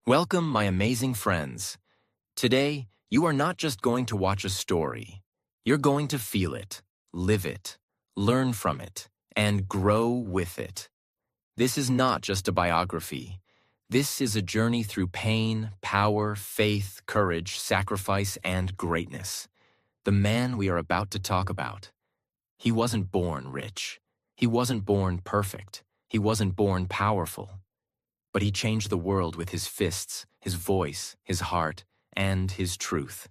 Welcome, my amazing friends. Today, you are not just going to watch a story. You're going to feel it, live it, learn from it, and grow with it. This is not just a biography. This is a journey through pain, power, faith, courage, sacrifice, and greatness. The man we are about to talk about. He wasn't born rich. He wasn't born perfect. He wasn't born powerful. But he changed the world with his fists, his voice, his heart, and his truth.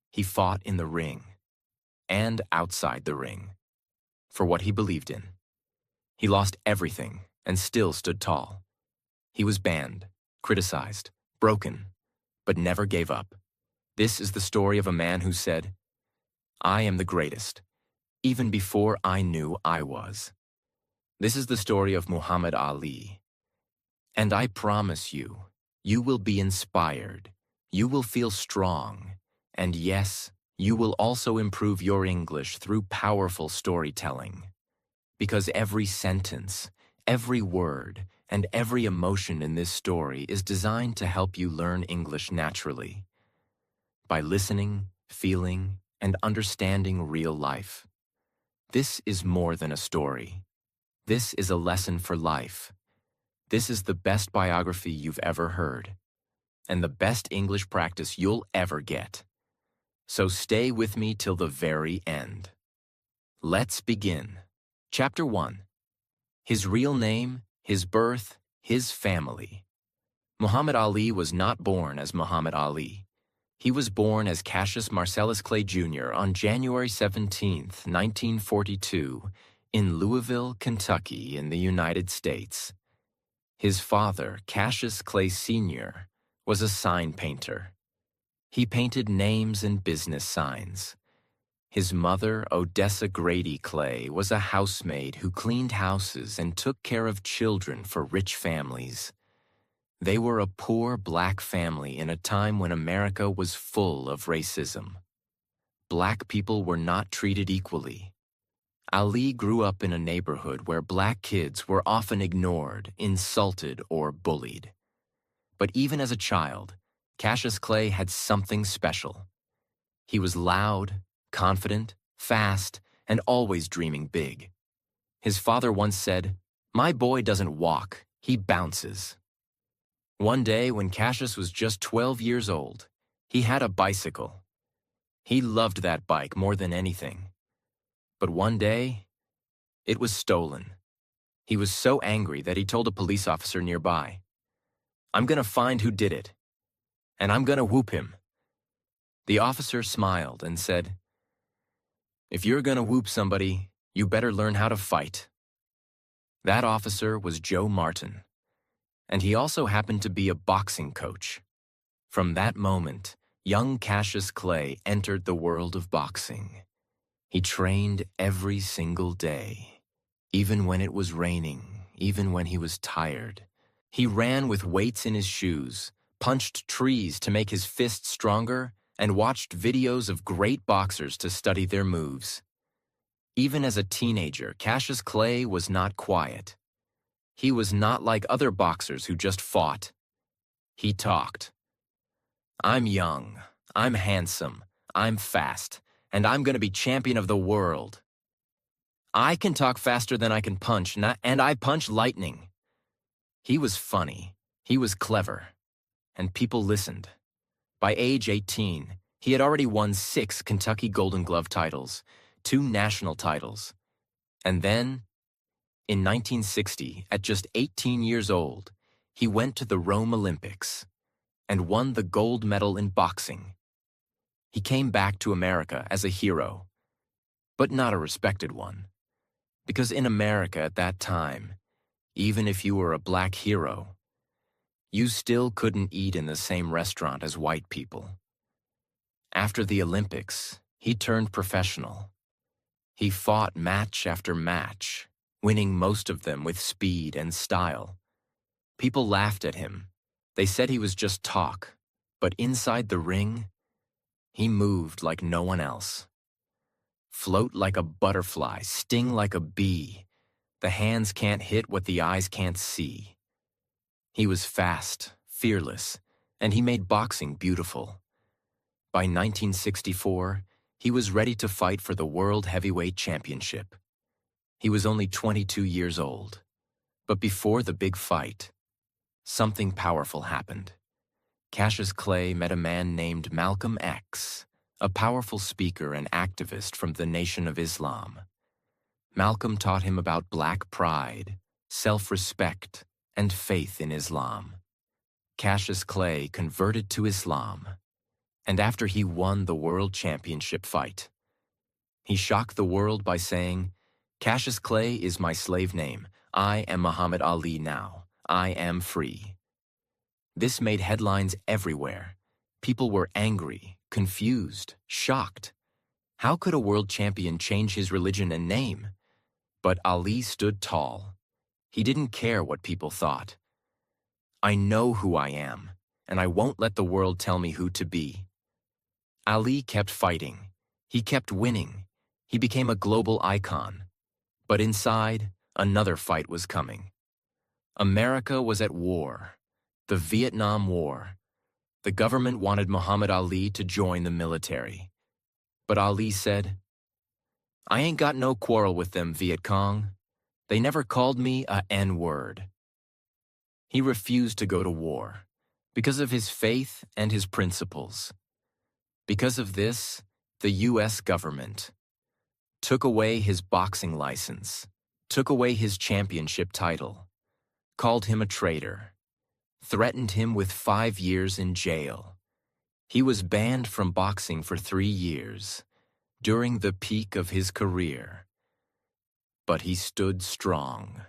He fought in the ring and outside the ring for what he believed in. He lost everything and still stood tall. He was banned, criticized, broken, but never gave up. This is the story of a man who said, "I am the greatest, even before I knew I was." This is the story of Muhammad Ali. And I promise you, you will be inspired, you will feel strong, and yes, you will also improve your English through powerful storytelling. Because every sentence, every word, and every emotion in this story is designed to help you learn English naturally. By listening, feeling, and understanding real life. This is more than a story. This is a lesson for life. This is the best biography you've ever heard, and the best English practice you'll ever get. So stay with me till the very end. Let's begin. Chapter 1. His real name, his birth, his family. Muhammad Ali was not born as Muhammad Ali. He was born as Cassius Marcellus Clay Jr. on January 17, 1942, in Louisville, Kentucky, in the United States. His father, Cassius Clay Sr., was a sign painter. He painted names and business signs. His mother, Odessa Grady Clay, was a housemaid who cleaned houses and took care of children for rich families. They were a poor black family in a time when America was full of racism. Black people were not treated equally. Ali grew up in a neighborhood where black kids were often ignored, insulted, or bullied. But even as a child, Cassius Clay had something special. He was loud, confident, fast, and always dreaming big. His father once said, "My boy doesn't walk, he bounces." One day, when Cassius was just 12 years old, he had a bicycle. He loved that bike more than anything. But one day, it was stolen. He was so angry that he told a police officer nearby, "I'm gonna find who did it, and I'm gonna whoop him." The officer smiled and said, "If you're gonna whoop somebody, you better learn how to fight." That officer was Joe Martin, and he also happened to be a boxing coach. From that moment, young Cassius Clay entered the world of boxing. He trained every single day, even when it was raining, even when he was tired. He ran with weights in his shoes, punched trees to make his fists stronger, and watched videos of great boxers to study their moves. Even as a teenager, Cassius Clay was not quiet. He was not like other boxers who just fought. He talked. "I'm young, I'm handsome, I'm fast, and I'm going to be champion of the world. I can talk faster than I can punch, and I punch lightning." He was funny, he was clever, and people listened. By age 18, he had already won 6 Kentucky Golden Glove titles, 2 national titles. And then, in 1960, at just 18 years old, he went to the Rome Olympics and won the gold medal in boxing. He came back to America as a hero, but not a respected one. Because in America at that time, even if you were a black hero, you still couldn't eat in the same restaurant as white people. After the Olympics, he turned professional. He fought match after match, winning most of them with speed and style. People laughed at him. They said he was just talk, but inside the ring, he moved like no one else. Float like a butterfly, sting like a bee. The hands can't hit what the eyes can't see. He was fast, fearless, and he made boxing beautiful. By 1964, he was ready to fight for the World Heavyweight Championship. He was only 22 years old. But before the big fight, something powerful happened. Cassius Clay met a man named Malcolm X, a powerful speaker and activist from the Nation of Islam. Malcolm taught him about black pride, self-respect, and faith in Islam. Cassius Clay converted to Islam, and after he won the World Championship fight, he shocked the world by saying, "Cassius Clay is my slave name. I am Muhammad Ali now. I am free." This made headlines everywhere. People were angry, confused, shocked. How could a world champion change his religion and name? But Ali stood tall. He didn't care what people thought. "I know who I am, and I won't let the world tell me who to be." Ali kept fighting. He kept winning. He became a global icon. But inside, another fight was coming. America was at war, the Vietnam War. The government wanted Muhammad Ali to join the military. But Ali said, "I ain't got no quarrel with them Viet Cong. They never called me a N-word." He refused to go to war because of his faith and his principles. Because of this, the U.S. government took away his boxing license, took away his championship title, called him a traitor, threatened him with 5 years in jail. He was banned from boxing for 3 years, during the peak of his career. But he stood strong.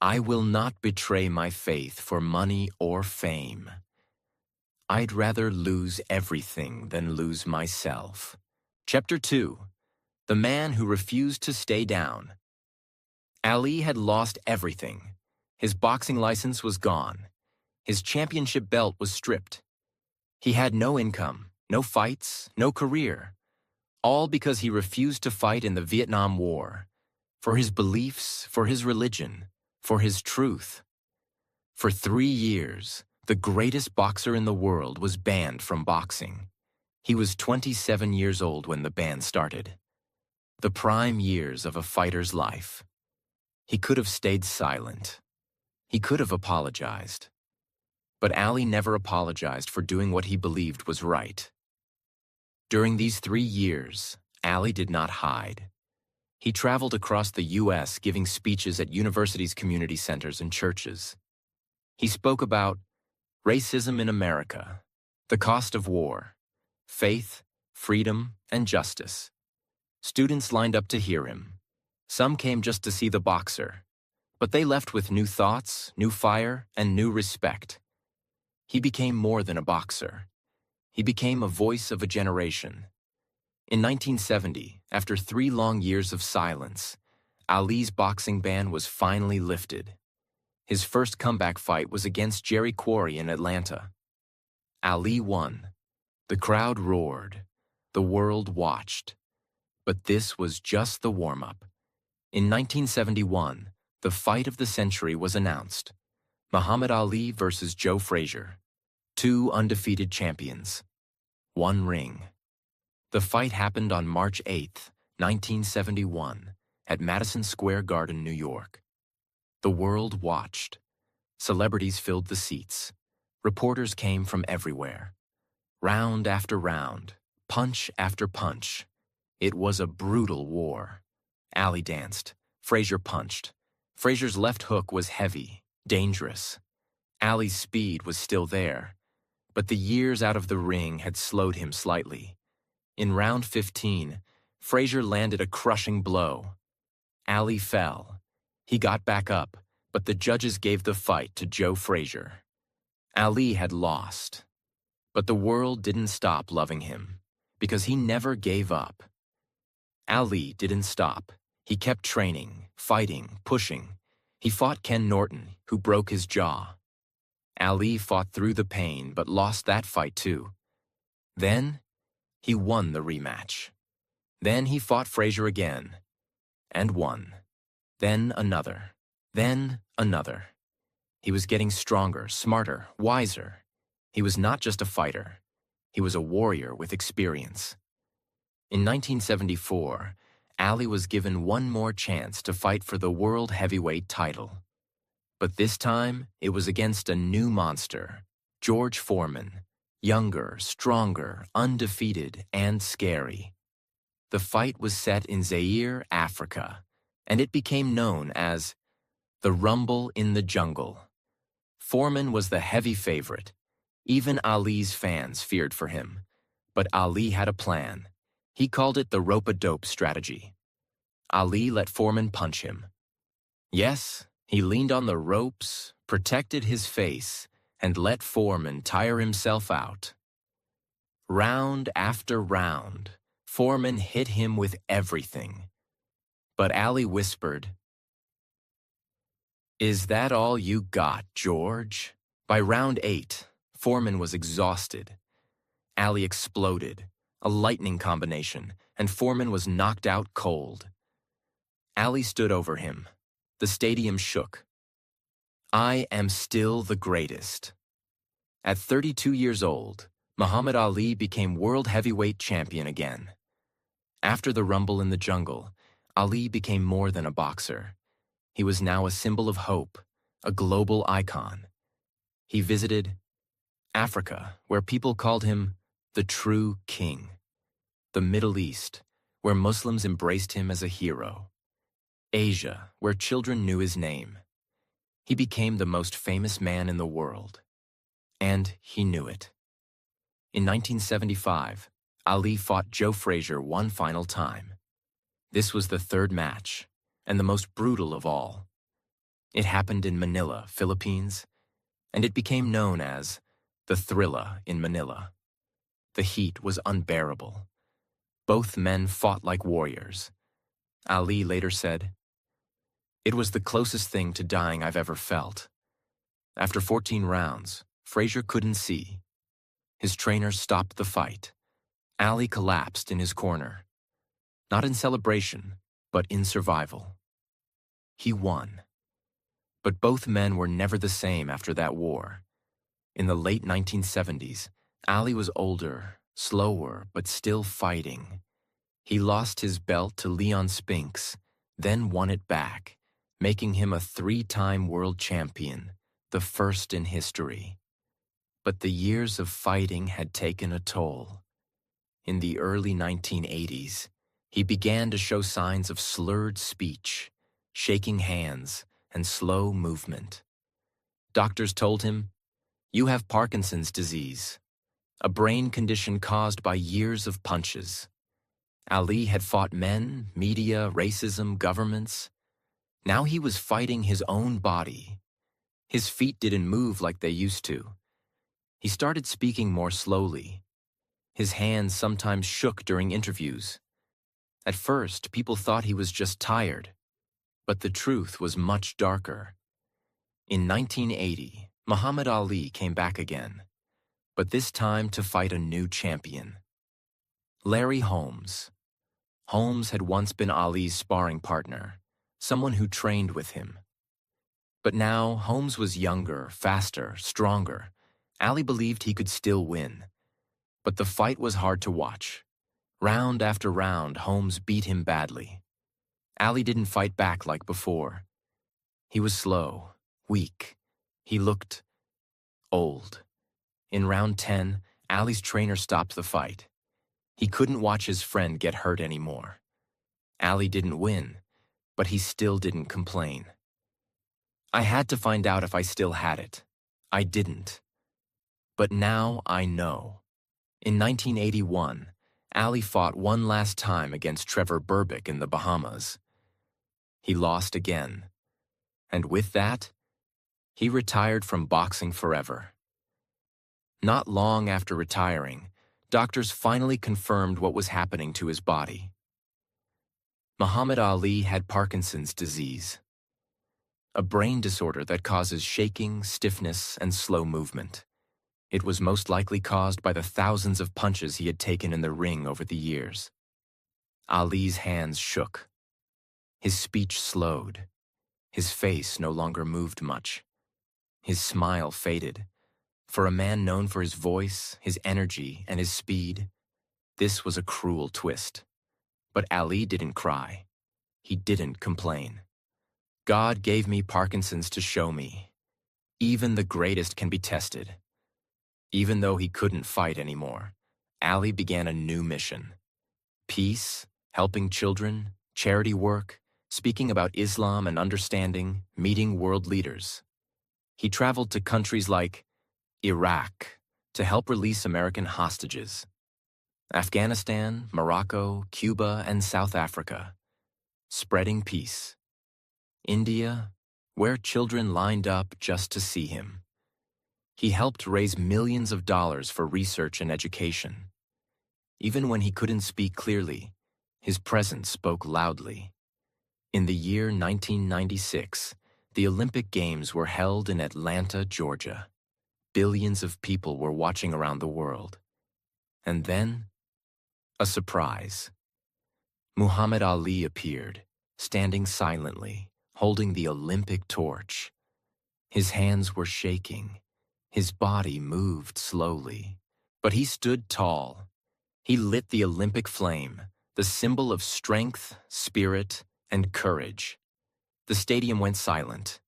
"I will not betray my faith for money or fame. I'd rather lose everything than lose myself." Chapter 2. The Man Who Refused to Stay Down. Ali had lost everything. His boxing license was gone. His championship belt was stripped. He had no income, no fights, no career, all because he refused to fight in the Vietnam War, for his beliefs, for his religion, for his truth. For 3 years, the greatest boxer in the world was banned from boxing. He was 27 years old when the ban started. The prime years of a fighter's life. He could have stayed silent. He could have apologized. But Ali never apologized for doing what he believed was right. During these 3 years, Ali did not hide. He traveled across the U.S. giving speeches at universities, community centers, and churches. He spoke about racism in America, the cost of war, faith, freedom, and justice. Students lined up to hear him. Some came just to see the boxer, but they left with new thoughts, new fire, and new respect. He became more than a boxer. He became a voice of a generation. In 1970, after 3 long years of silence, Ali's boxing ban was finally lifted. His first comeback fight was against Jerry Quarry in Atlanta. Ali won. The crowd roared. The world watched. But this was just the warm-up. In 1971, the fight of the century was announced. Muhammad Ali versus Joe Frazier. 2 undefeated champions. 1 ring. The fight happened on March 8, 1971, at Madison Square Garden, New York. The world watched. Celebrities filled the seats. Reporters came from everywhere. Round after round, punch after punch. It was a brutal war. Ali danced. Frazier punched. Frazier's left hook was heavy, dangerous. Ali's speed was still there, but the years out of the ring had slowed him slightly. In round 15, Frazier landed a crushing blow. Ali fell. He got back up, but the judges gave the fight to Joe Frazier. Ali had lost, but the world didn't stop loving him, because he never gave up. Ali didn't stop. He kept training, fighting, pushing. He fought Ken Norton, who broke his jaw. Ali fought through the pain, but lost that fight too. Then, he won the rematch. Then he fought Frazier again, and won. Then another. Then another. He was getting stronger, smarter, wiser. He was not just a fighter. He was a warrior with experience. In 1974, Ali was given one more chance to fight for the world heavyweight title. But this time, it was against a new monster, George Foreman, younger, stronger, undefeated, and scary. The fight was set in Zaire, Africa, and it became known as the Rumble in the Jungle. Foreman was the heavy favorite. Even Ali's fans feared for him. But Ali had a plan. He called it the rope-a-dope strategy. Ali let Foreman punch him. Yes, he leaned on the ropes, protected his face, and let Foreman tire himself out. Round after round, Foreman hit him with everything. But Ali whispered, "Is that all you got, George?" By round 8, Foreman was exhausted. Ali exploded, a lightning combination, and Foreman was knocked out cold. Ali stood over him. The stadium shook. "I am still the greatest." At 32 years old, Muhammad Ali became world heavyweight champion again. After the Rumble in the Jungle, Ali became more than a boxer. He was now a symbol of hope, a global icon. He visited Africa, where people called him the true king. The Middle East, where Muslims embraced him as a hero. Asia, where children knew his name. He became the most famous man in the world. And he knew it. In 1975, Ali fought Joe Frazier one final time. This was the third match, and the most brutal of all. It happened in Manila, Philippines, and it became known as the Thrilla in Manila. The heat was unbearable. Both men fought like warriors. Ali later said, "It was the closest thing to dying I've ever felt." After 14 rounds, Frazier couldn't see. His trainer stopped the fight. Ali collapsed in his corner. Not in celebration, but in survival. He won. But both men were never the same after that war. In the late 1970s, Ali was older, slower, but still fighting. He lost his belt to Leon Spinks, then won it back, making him a 3-time world champion, the first in history. But the years of fighting had taken a toll. In the early 1980s, he began to show signs of slurred speech, shaking hands, and slow movement. Doctors told him, "You have Parkinson's disease, a brain condition caused by years of punches." Ali had fought men, media, racism, governments. Now he was fighting his own body. His feet didn't move like they used to. He started speaking more slowly. His hands sometimes shook during interviews. At first, people thought he was just tired. But the truth was much darker. In 1980, Muhammad Ali came back again, but this time to fight a new champion. Larry Holmes. Holmes had once been Ali's sparring partner, someone who trained with him. But now, Holmes was younger, faster, stronger. Ali believed he could still win. But the fight was hard to watch. Round after round, Holmes beat him badly. Ali didn't fight back like before. He was slow, weak. He looked old. In round 10, Ali's trainer stopped the fight. He couldn't watch his friend get hurt anymore. Ali didn't win, but he still didn't complain. "I had to find out if I still had it. I didn't. But now I know." In 1981, Ali fought one last time against Trevor Berbick in the Bahamas. He lost again. And with that, he retired from boxing forever. Not long after retiring, doctors finally confirmed what was happening to his body. Muhammad Ali had Parkinson's disease, a brain disorder that causes shaking, stiffness, and slow movement. It was most likely caused by the thousands of punches he had taken in the ring over the years. Ali's hands shook. His speech slowed. His face no longer moved much. His smile faded. For a man known for his voice, his energy, and his speed, this was a cruel twist. But Ali didn't cry. He didn't complain. God gave me Parkinson's to show me. Even the greatest can be tested. Even though he couldn't fight anymore, Ali began a new mission. Peace, helping children, charity work, speaking about Islam and understanding, meeting world leaders. He traveled to countries like Iraq to help release American hostages, Afghanistan, Morocco, Cuba, and South Africa, spreading peace. India, where children lined up just to see him. He helped raise millions of dollars for research and education. Even when he couldn't speak clearly, his presence spoke loudly. In the year 1996, the Olympic Games were held in Atlanta, Georgia. Billions of people were watching around the world. And then, a surprise. Muhammad Ali appeared, standing silently, holding the Olympic torch. His hands were shaking. His body moved slowly. But he stood tall. He lit the Olympic flame, the symbol of strength, spirit, and courage. The stadium went silent.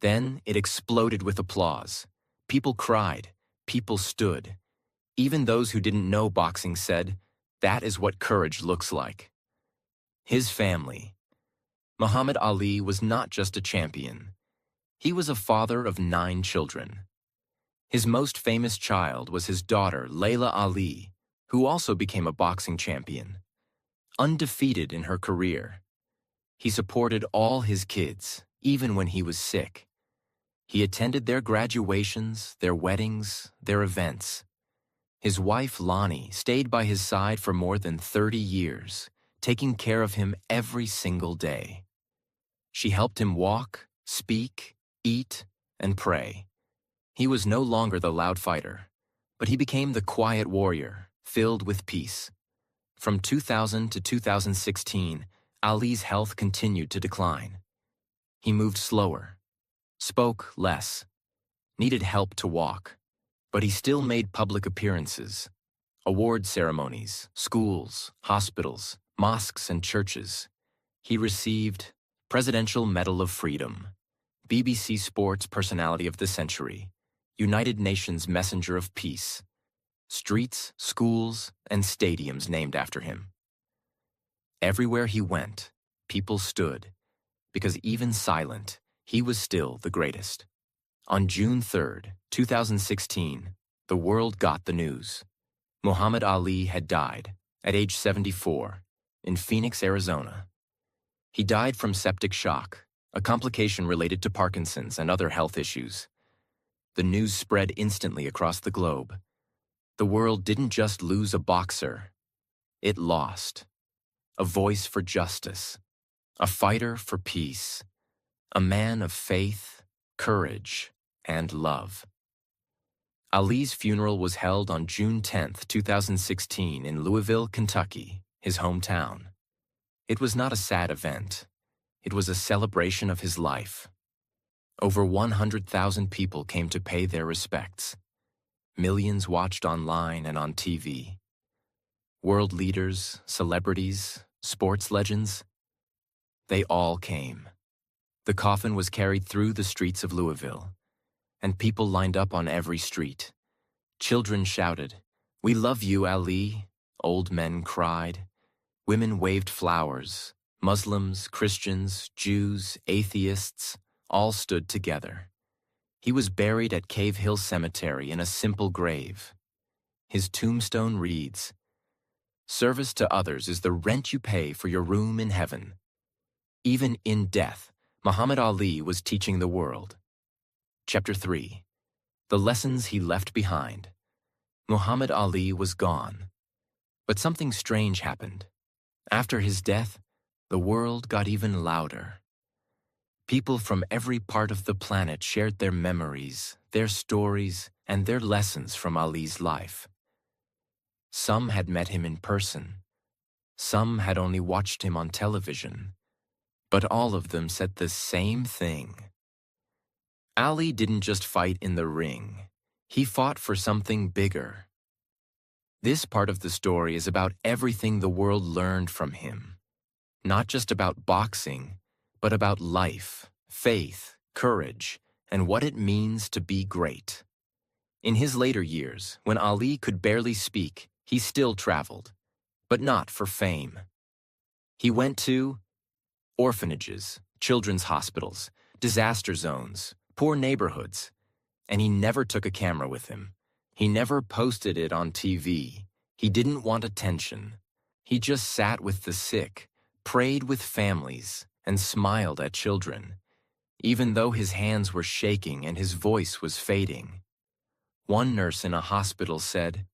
Then it exploded with applause. People cried. People stood. Even those who didn't know boxing said, "That is what courage looks like." His family. Muhammad Ali was not just a champion. He was a father of 9 children. His most famous child was his daughter, Layla Ali, who also became a boxing champion. Undefeated in her career. He supported all his kids, even when he was sick. He attended their graduations, their weddings, their events. His wife, Lonnie, stayed by his side for more than 30 years, taking care of him every single day. She helped him walk, speak, eat, and pray. He was no longer the loud fighter, but he became the quiet warrior, filled with peace. From 2000 to 2016, Ali's health continued to decline. He moved slower, spoke less, needed help to walk, but he still made public appearances, award ceremonies, schools, hospitals, mosques, and churches. He received Presidential Medal of Freedom, BBC Sports Personality of the Century, United Nations Messenger of Peace, streets, schools, and stadiums named after him. Everywhere he went, people stood, because even silent, he was still the greatest. On June 3, 2016, the world got the news. Muhammad Ali had died, at age 74, in Phoenix, Arizona. He died from septic shock, a complication related to Parkinson's and other health issues. The news spread instantly across the globe. The world didn't just lose a boxer, it lost. A voice for justice, a fighter for peace, a man of faith, courage, and love. Ali's funeral was held on June 10, 2016 in Louisville, Kentucky, his hometown. It was not a sad event. It was a celebration of his life. Over 100,000 people came to pay their respects. Millions watched online and on TV. World leaders, celebrities, sports legends, they all came. The coffin was carried through the streets of Louisville, and people lined up on every street. Children shouted, "We love you, Ali." Old men cried. Women waved flowers. Muslims, Christians, Jews, atheists, all stood together. He was buried at Cave Hill Cemetery in a simple grave. His tombstone reads, "Service to others is the rent you pay for your room in heaven." Even in death, Muhammad Ali was teaching the world. Chapter 3. The Lessons He Left Behind. Muhammad Ali was gone. But something strange happened. After his death, the world got even louder. People from every part of the planet shared their memories, their stories, and their lessons from Ali's life. Some had met him in person. Some had only watched him on television. But all of them said the same thing. Ali didn't just fight in the ring. He fought for something bigger. This part of the story is about everything the world learned from him. Not just about boxing, but about life, faith, courage, and what it means to be great. In his later years, when Ali could barely speak, he still traveled, but not for fame. He went to orphanages, children's hospitals, disaster zones, poor neighborhoods, and he never took a camera with him. He never posted it on TV. He didn't want attention. He just sat with the sick, prayed with families, and smiled at children, even though his hands were shaking and his voice was fading. One nurse in a hospital said,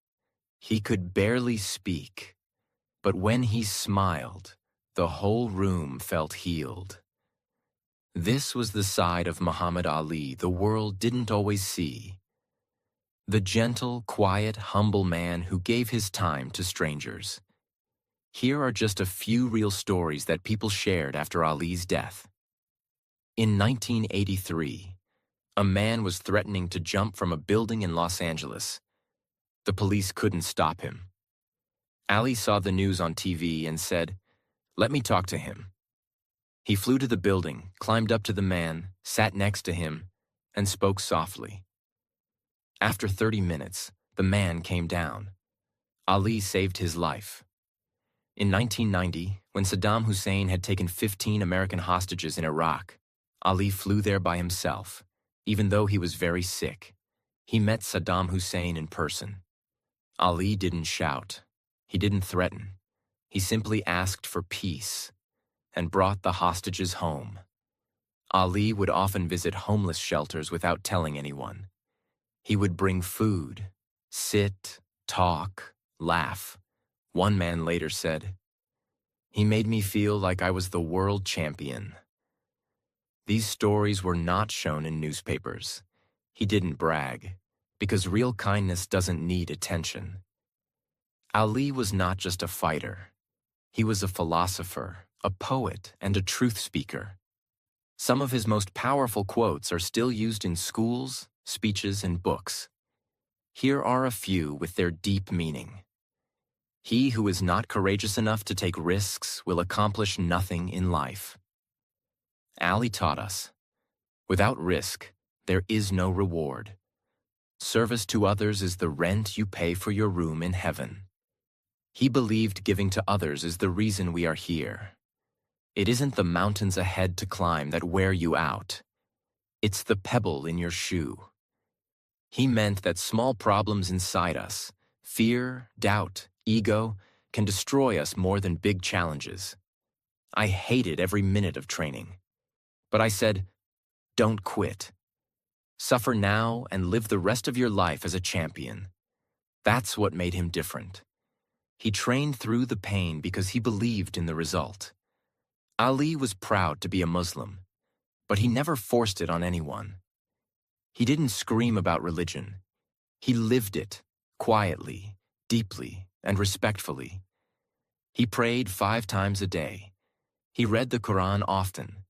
"He could barely speak, but when he smiled, the whole room felt healed." This was the side of Muhammad Ali the world didn't always see. The gentle, quiet, humble man who gave his time to strangers. Here are just a few real stories that people shared after Ali's death. In 1983, a man was threatening to jump from a building in Los Angeles. The police couldn't stop him. Ali saw the news on TV and said, "Let me talk to him." He flew to the building, climbed up to the man, sat next to him, and spoke softly. After 30 minutes, the man came down. Ali saved his life. In 1990, when Saddam Hussein had taken 15 American hostages in Iraq, Ali flew there by himself, even though he was very sick. He met Saddam Hussein in person. Ali didn't shout. He didn't threaten. He simply asked for peace and brought the hostages home. Ali would often visit homeless shelters without telling anyone. He would bring food, sit, talk, laugh. One man later said, "He made me feel like I was the world champion." These stories were not shown in newspapers. He didn't brag, because real kindness doesn't need attention. Ali was not just a fighter. He was a philosopher, a poet, and a truth speaker. Some of his most powerful quotes are still used in schools, speeches, and books. Here are a few with their deep meaning. He who is not courageous enough to take risks will accomplish nothing in life. Ali taught us, without risk, there is no reward. Service to others is the rent you pay for your room in heaven. He believed giving to others is the reason we are here. It isn't the mountains ahead to climb that wear you out. It's the pebble in your shoe. He meant that small problems inside us, fear, doubt, ego, can destroy us more than big challenges. I hated every minute of training. But I said, don't quit. Suffer now and live the rest of your life as a champion. That's what made him different. He trained through the pain because he believed in the result. Ali was proud to be a Muslim, but he never forced it on anyone. He didn't scream about religion. He lived it, quietly, deeply, and respectfully. He prayed 5 times a day. He read the Quran often,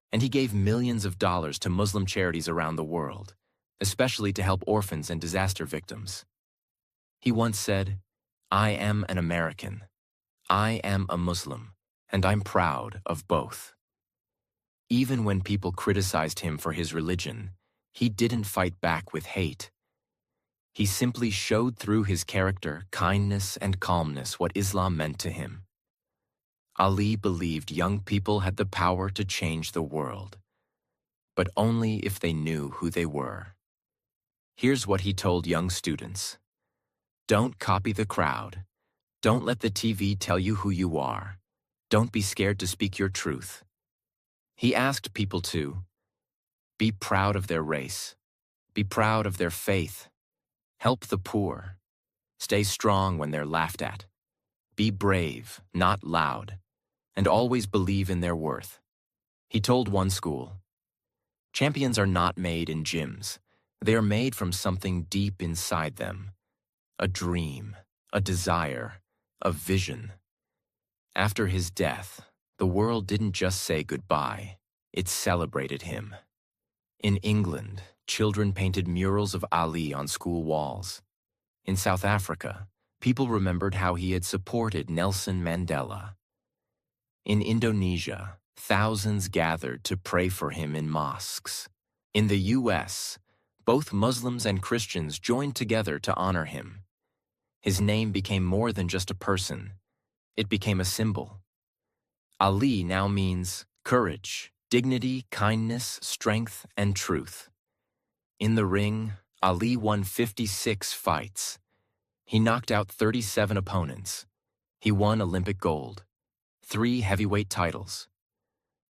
and he gave millions of dollars to Muslim charities around the world, especially to help orphans and disaster victims. He once said, "I am an American. I am a Muslim, and I'm proud of both." Even when people criticized him for his religion, he didn't fight back with hate. He simply showed through his character, kindness, and calmness what Islam meant to him. Ali believed young people had the power to change the world, but only if they knew who they were. Here's what he told young students. Don't copy the crowd. Don't let the TV tell you who you are. Don't be scared to speak your truth. He asked people to be proud of their race, be proud of their faith, help the poor, stay strong when they're laughed at, be brave, not loud, and always believe in their worth. He told one school, champions are not made in gyms. They are made from something deep inside them, a dream, a desire, a vision. After his death, the world didn't just say goodbye, it celebrated him. In England, children painted murals of Ali on school walls. In South Africa, people remembered how he had supported Nelson Mandela. In Indonesia, thousands gathered to pray for him in mosques. In the U.S., both Muslims and Christians joined together to honor him. His name became more than just a person. It became a symbol. Ali now means courage, dignity, kindness, strength, and truth. In the ring, Ali won 56 fights. He knocked out 37 opponents. He won Olympic gold, 3 heavyweight titles.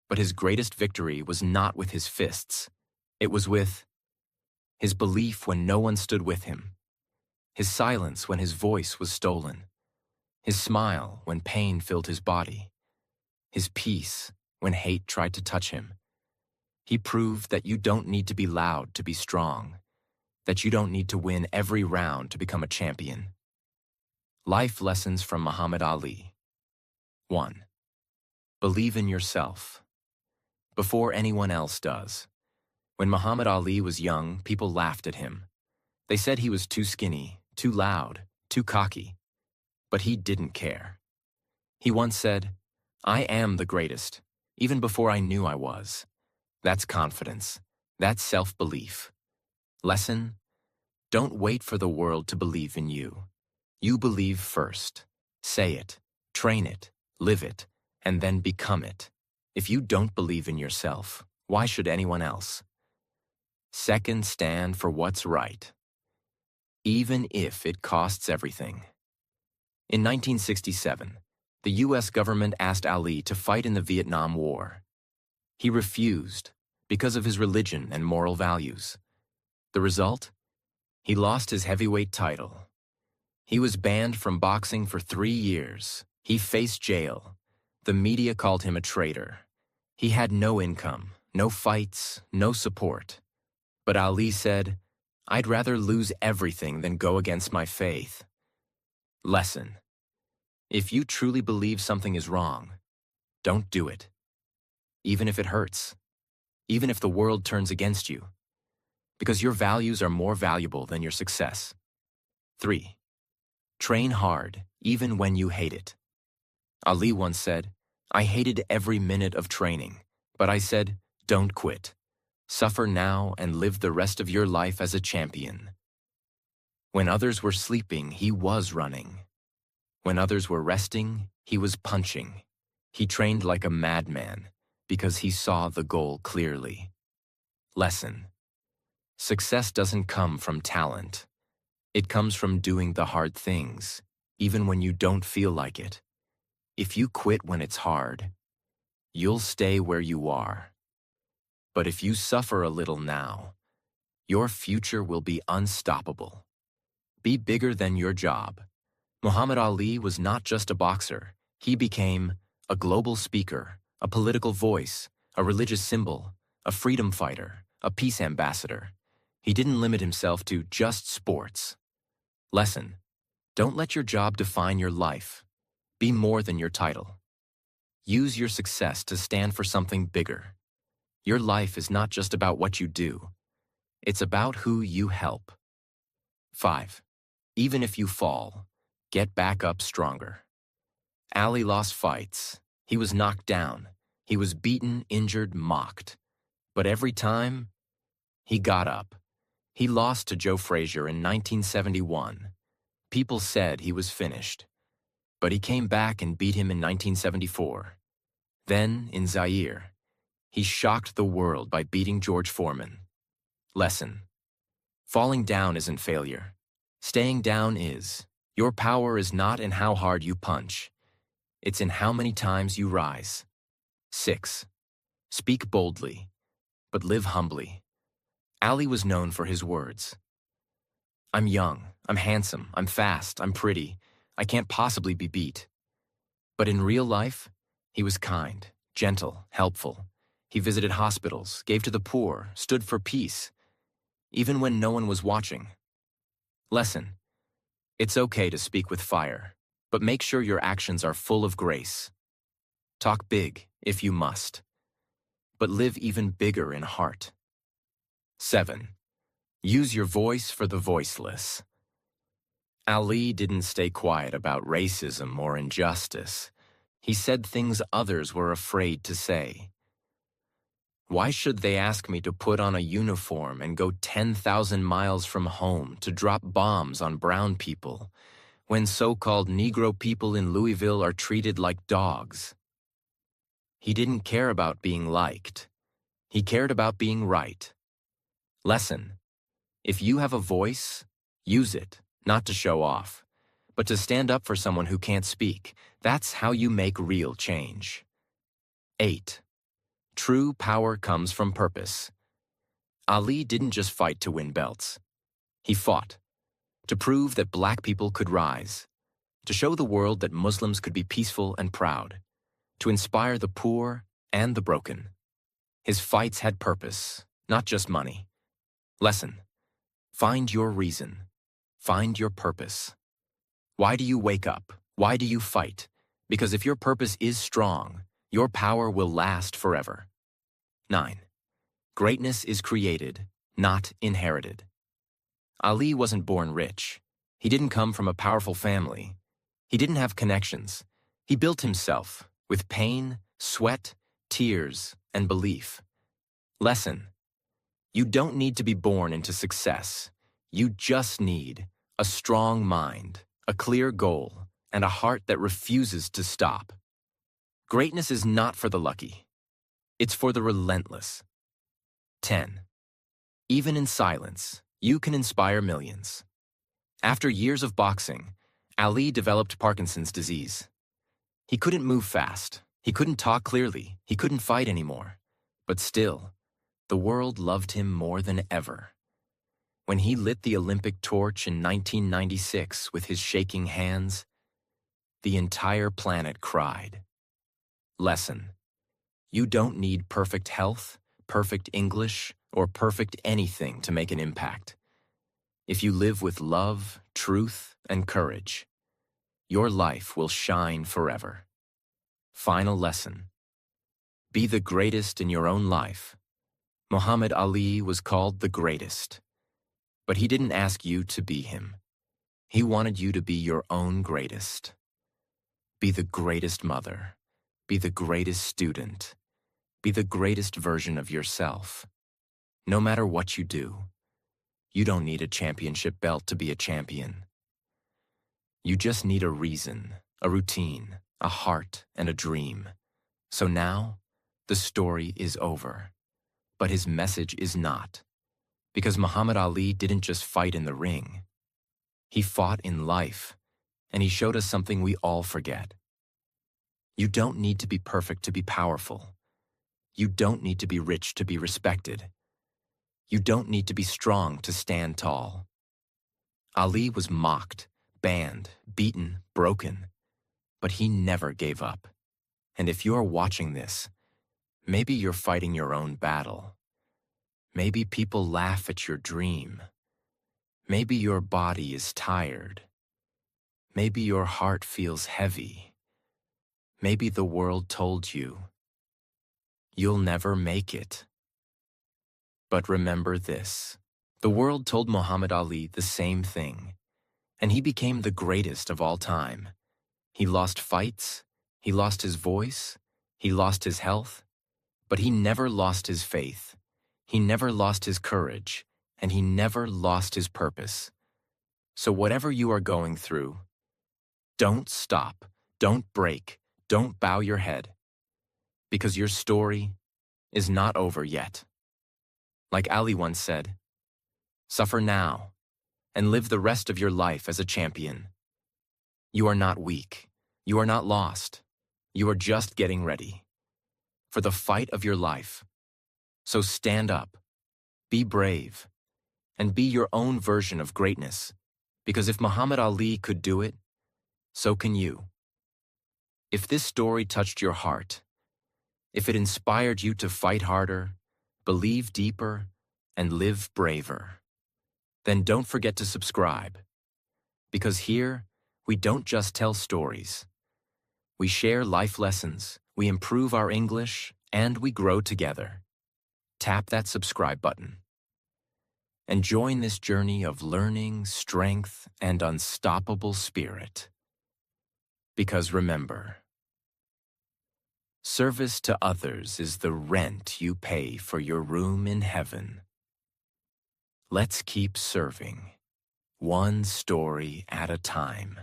But his greatest victory was not with his fists. It was with his belief when no one stood with him, his silence when his voice was stolen, his smile when pain filled his body, his peace when hate tried to touch him. He proved that you don't need to be loud to be strong, that you don't need to win every round to become a champion. Life lessons from Muhammad Ali. 1. Believe in yourself. Before anyone else does. When Muhammad Ali was young, people laughed at him. They said he was too skinny, too loud, too cocky. But he didn't care. He once said, "I am the greatest, even before I knew I was." That's confidence. That's self-belief. Lesson: don't wait for the world to believe in you. You believe first. Say it, train it, live it, and then become it. If you don't believe in yourself, why should anyone else? Second, stand for what's right, even if it costs everything. In 1967, the U.S. government asked Ali to fight in the Vietnam War. He refused because of his religion and moral values. The result? He lost his heavyweight title. He was banned from boxing for 3 years. He faced jail. The media called him a traitor. He had no income, no fights, no support. But Ali said, "I'd rather lose everything than go against my faith." Lesson: if you truly believe something is wrong, don't do it. Even if it hurts. Even if the world turns against you. Because your values are more valuable than your success. 3. Train hard, even when you hate it. Ali once said, "I hated every minute of training, but I said, don't quit. Suffer now and live the rest of your life as a champion." When others were sleeping, he was running. When others were resting, he was punching. He trained like a madman because he saw the goal clearly. Lesson: success doesn't come from talent. It comes from doing the hard things, even when you don't feel like it. If you quit when it's hard, you'll stay where you are. But if you suffer a little now, your future will be unstoppable. Be bigger than your job. Muhammad Ali was not just a boxer. He became a global speaker, a political voice, a religious symbol, a freedom fighter, a peace ambassador. He didn't limit himself to just sports. Lesson: don't let your job define your life. Be more than your title. Use your success to stand for something bigger. Your life is not just about what you do. It's about who you help. 5. Even if you fall, get back up stronger. Ali lost fights. He was knocked down. He was beaten, injured, mocked. But every time, he got up. He lost to Joe Frazier in 1971. People said he was finished. But he came back and beat him in 1974. Then, in Zaire, he shocked the world by beating George Foreman. Lesson: falling down isn't failure. Staying down is. Your power is not in how hard you punch. It's in how many times you rise. 6. Speak boldly, but live humbly. Ali was known for his words. "I'm young, I'm handsome, I'm fast, I'm pretty. I can't possibly be beat." But in real life, he was kind, gentle, helpful. He visited hospitals, gave to the poor, stood for peace, even when no one was watching. Lesson: it's okay to speak with fire, but make sure your actions are full of grace. Talk big if you must, but live even bigger in heart. 7. Use your voice for the voiceless. Ali didn't stay quiet about racism or injustice. He said things others were afraid to say. Why should they ask me to put on a uniform and go 10,000 miles from home to drop bombs on brown people when so-called Negro people in Louisville are treated like dogs? He didn't care about being liked. He cared about being right. Lesson: if you have a voice, use it, not to show off, but to stand up for someone who can't speak. That's how you make real change. 8. True power comes from purpose. Ali didn't just fight to win belts. He fought to prove that black people could rise, to show the world that Muslims could be peaceful and proud, to inspire the poor and the broken. His fights had purpose, not just money. Lesson: find your reason. Find your purpose. Why do you wake up? Why do you fight? Because if your purpose is strong, your power will last forever. 9. Greatness is created, not inherited. Ali wasn't born rich. He didn't come from a powerful family. He didn't have connections. He built himself with pain, sweat, tears, and belief. Lesson: you don't need to be born into success. You just need a strong mind, a clear goal, and a heart that refuses to stop. Greatness is not for the lucky. It's for the relentless. 10. Even in silence, you can inspire millions. After years of boxing, Ali developed Parkinson's disease. He couldn't move fast. He couldn't talk clearly. He couldn't fight anymore. But still, the world loved him more than ever. When he lit the Olympic torch in 1996 with his shaking hands, the entire planet cried. Lesson: you don't need perfect health, perfect English, or perfect anything to make an impact. If you live with love, truth, and courage, your life will shine forever. Final lesson: be the greatest in your own life. Muhammad Ali was called the greatest, but he didn't ask you to be him. He wanted you to be your own greatest. Be the greatest mother. Be the greatest student. Be the greatest version of yourself. No matter what you do, you don't need a championship belt to be a champion. You just need a reason, a routine, a heart, and a dream. So now, the story is over. But his message is not. Because Muhammad Ali didn't just fight in the ring. He fought in life, and he showed us something we all forget. You don't need to be perfect to be powerful. You don't need to be rich to be respected. You don't need to be strong to stand tall. Ali was mocked, banned, beaten, broken, but he never gave up. And if you're watching this, maybe you're fighting your own battle. Maybe people laugh at your dream. Maybe your body is tired. Maybe your heart feels heavy. Maybe the world told you, you'll never make it. But remember this, the world told Muhammad Ali the same thing, and he became the greatest of all time. He lost fights, he lost his voice, he lost his health, but he never lost his faith. He never lost his courage, and he never lost his purpose. So whatever you are going through, don't stop, don't break, don't bow your head, because your story is not over yet. Like Ali once said, suffer now and live the rest of your life as a champion. You are not weak. You are not lost. You are just getting ready for the fight of your life. So stand up, be brave, and be your own version of greatness, because if Muhammad Ali could do it, so can you. If this story touched your heart, if it inspired you to fight harder, believe deeper, and live braver, then don't forget to subscribe. Because here, we don't just tell stories. We share life lessons, we improve our English, and we grow together. Tap that subscribe button. and join this journey of learning, strength, and unstoppable spirit. Because remember, service to others is the rent you pay for your room in heaven. Let's keep serving, one story at a time.